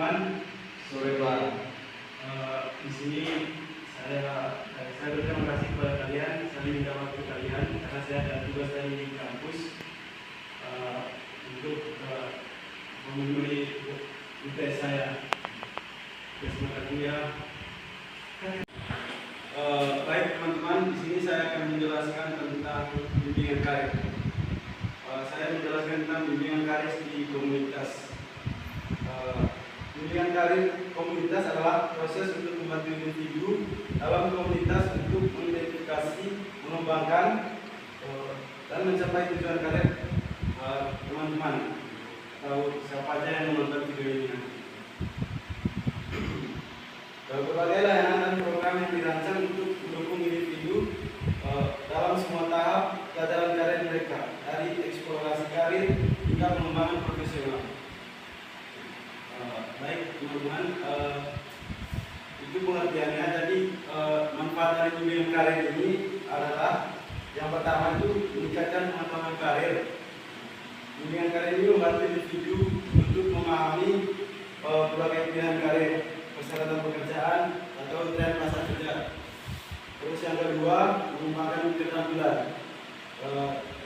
teman-teman, sore Pak. Di sini saya berterima kasih kepada kalian, saya minta waktu kalian karena saya ada tugas dari kampus untuk memenuhi UTS saya. Semoga kuliah. Baik teman-teman, di sini saya akan menjelaskan tentang bimbingan karir. Saya menjelaskan tentang bimbingan karir di komunitas. Bimbingan karir komunitas adalah proses untuk membantu individu dalam komunitas untuk mengidentifikasi, mengembangkan, dan mencapai tujuan karir teman-teman atau siapa aja yang menonton video ini. Berbagai layanan dan program yang dirancang untuk mendukung individu dalam semua tahap pelajaran karir mereka, dari eksplorasi karir hingga pengembangan profesional. Baik teman-teman, itu pengertiannya. Jadi manfaat dari bimbingan karir ini adalah yang pertama itu meningkatkan pengetahuan karir. Bimbingan karir ini membantu individu untuk memahami berbagai pilihan karir, persyaratan pekerjaan atau tren masa kerja. Terus yang kedua, mengembangkan keterampilan.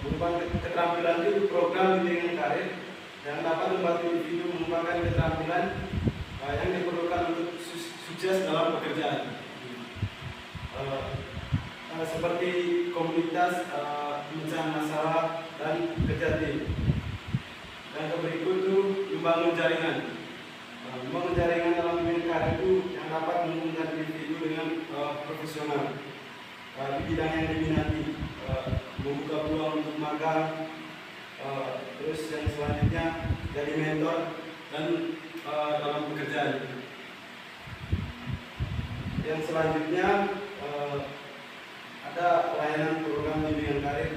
Mengembangkan keterampilan itu program bimbingan karir yang dapat membantu individu mengembangkan keterampilan yang diperlukan untuk sukses dalam pekerjaan. Seperti komunitas, pemecahan masalah, dan kerja tim. Dan berikut itu membangun jaringan. Membangun jaringan dalam bimbingan karir itu yang dapat menghubungkan individu dengan profesional di bidang yang diminati, membuka peluang untuk magang, terus yang selanjutnya jadi mentor dan dalam pekerjaan. Yang selanjutnya ada layanan program bimbingan karir.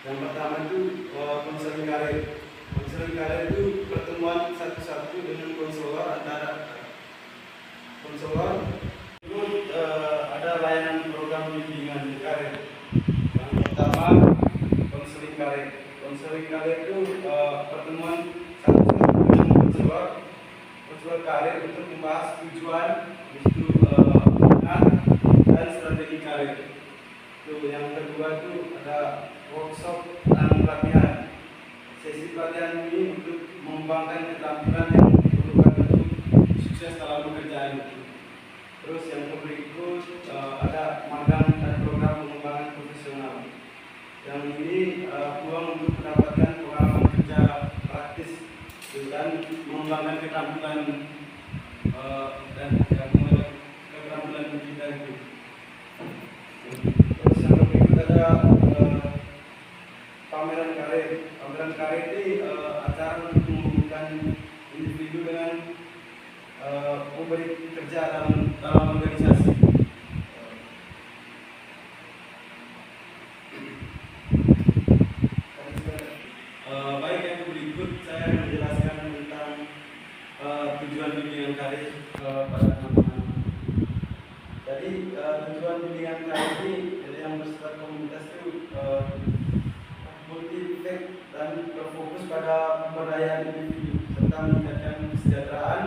Yang pertama itu konseling karir. Konseling karir itu pertemuan satu-satu dengan konselor antara konselor. Itu ada layanan program bimbingan karir. Yang pertama konseling karir. Konseling karir itu pertemuan satu-satu dengan konselor karir untuk membahas tujuan, minat, dan strategi karir. Itu yang kedua itu ada workshop dan pelatihan. Sesi pelatihan ini untuk mengembangkan keterampilan yang diperlukan untuk sukses dalam pekerjaan. Terus yang berikut ada magang dan program pengembangan profesional. Yang ini peluang untuk mendapatkan pengalaman kerja praktis dan mengembangkan keterampilan dan keterampilan kita itu. Terus yang berikut ada pameran karir. Pameran karir ini acara untuk menghubungkan individu dengan pemberi kerja dalam organisasi. Baik, yang berikut saya menjelaskan tentang tujuan bimbingan karir pada teman-teman. Jadi tujuan bimbingan karir ini yang bersifat komunitas itu multi-efek dan berfokus pada pemberdayaan individu serta meningkatkan kesejahteraan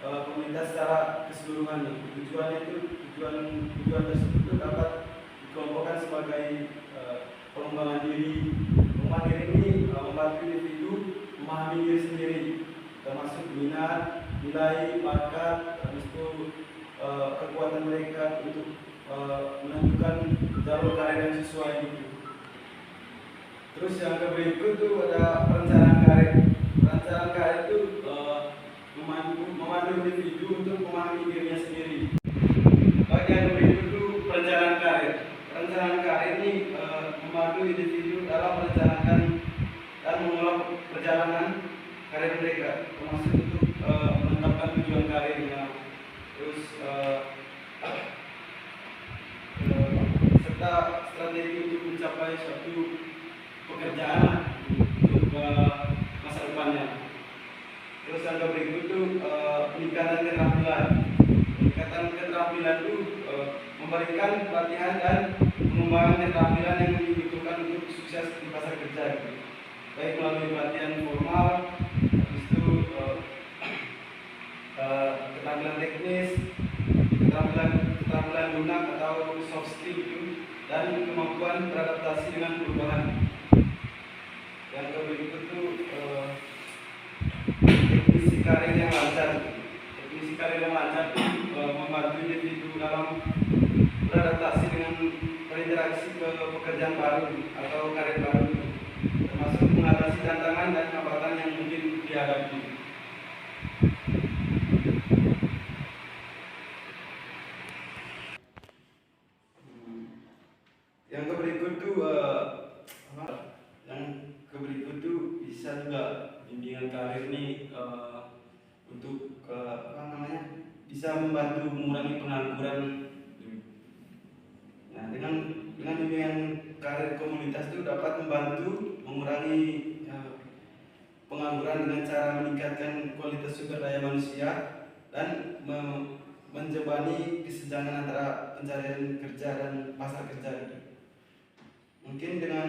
komunitas secara keseluruhan. Tujuan tersebut dapat dikelompokkan sebagai pengembangan diri. Pengembangan diri ini membantu individu memahami diri sendiri, termasuk minat, nilai, bakat, habis itu kekuatan mereka untuk menentukan jalur karir yang sesuai itu. Terus yang berikut itu ada perencanaan karir. Perencanaan karir itu memandu individu untuk memahami dirinya sendiri. Bagian berikut itu perencanaan karir. Perencanaan karir ini memandu individu dalam merencanakan dan mengelola perjalanan karir mereka, termasuk untuk menetapkan tujuan karirnya. Terus serta strategi untuk mencapai suatu pekerjaan untuk masa depannya. Terus yang berikut itu peningkatan keterampilan. Peningkatan keterampilan itu memberikan pelatihan dan pengembangan keterampilan yang dibutuhkan untuk sukses di pasar kerja. Baik melalui pelatihan formal, habis itu dan kemampuan beradaptasi dengan perubahan. Yang berikut itu definisi karir yang lancar. Definisi karir yang lancar itu membantu individu dalam beradaptasi dengan berinteraksi ke pekerjaan baru atau karir baru, termasuk mengatasi tantangan dan hambatan yang mungkin dihadapi. Yang berikut tuh bisa juga bimbingan karir nih untuk bisa membantu mengurangi pengangguran. Nah, dengan bimbingan karir komunitas itu dapat membantu mengurangi pengangguran dengan cara meningkatkan kualitas sumber daya manusia dan menjembatani kesenjangan antara pencarian kerja dan pasar kerja. Mungkin dengan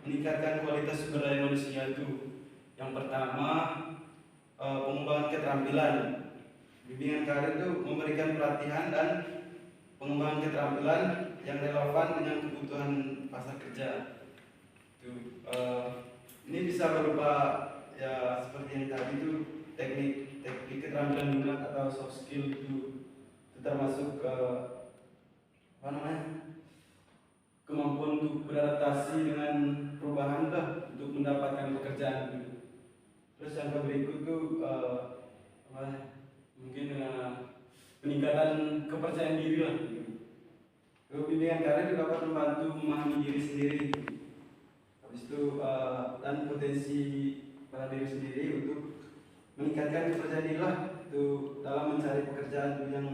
meningkatkan kualitas sumber daya manusia itu, yang pertama pengembangan keterampilan. Bimbingan karir itu memberikan pelatihan dan pengembangan keterampilan yang relevan dengan kebutuhan pasar kerja. Ini bisa berupa ya seperti yang tadi itu teknik keterampilan lunak atau soft skill, itu termasuk kemampuan untuk beradaptasi dengan perubahan untuk mendapatkan pekerjaan. Terus yang berikut itu mungkin peningkatan kepercayaan diri lah. Bimbingan karir dapat membantu memahami diri sendiri. Habis itu dan potensi pada diri sendiri untuk meningkatkan kepercayaan diri lah itu dalam mencari pekerjaan yang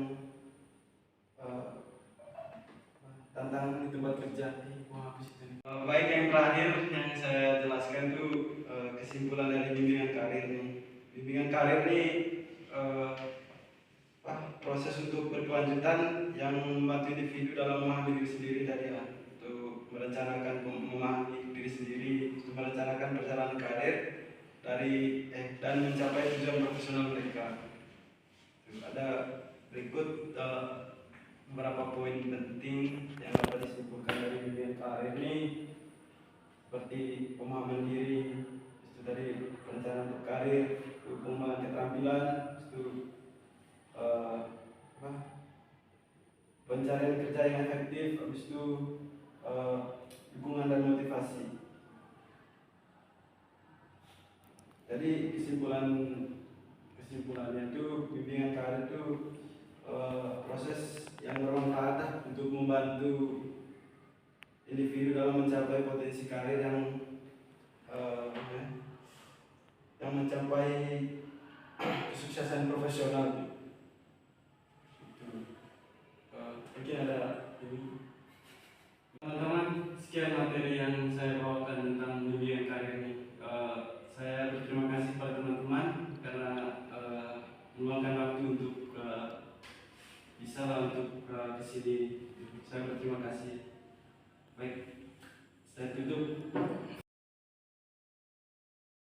tantangan di tempat kerja. Baik, yang terakhir yang saya jelaskan itu kesimpulan dari bimbingan karir nih. Bimbingan karir nih proses untuk berkelanjutan yang membantu individu dalam memahami diri sendiri tadi lah, untuk merencanakan memahami diri sendiri, untuk merencanakan perjalanan karir dan mencapai tujuan profesional mereka. Ada berikut beberapa poin penting yang dapat disimpulkan dari bimbingan karir ini, seperti pemahaman diri, itu tadi perencanaan untuk karir, pengembangan keterampilan, itu pencarian kerja yang efektif, habis itu dukungan dan motivasi. Jadi kesimpulannya itu bimbingan karir itu proses yang bermanfaat untuk membantu individu dalam mencapai potensi karir yang mencapai kesuksesan profesional.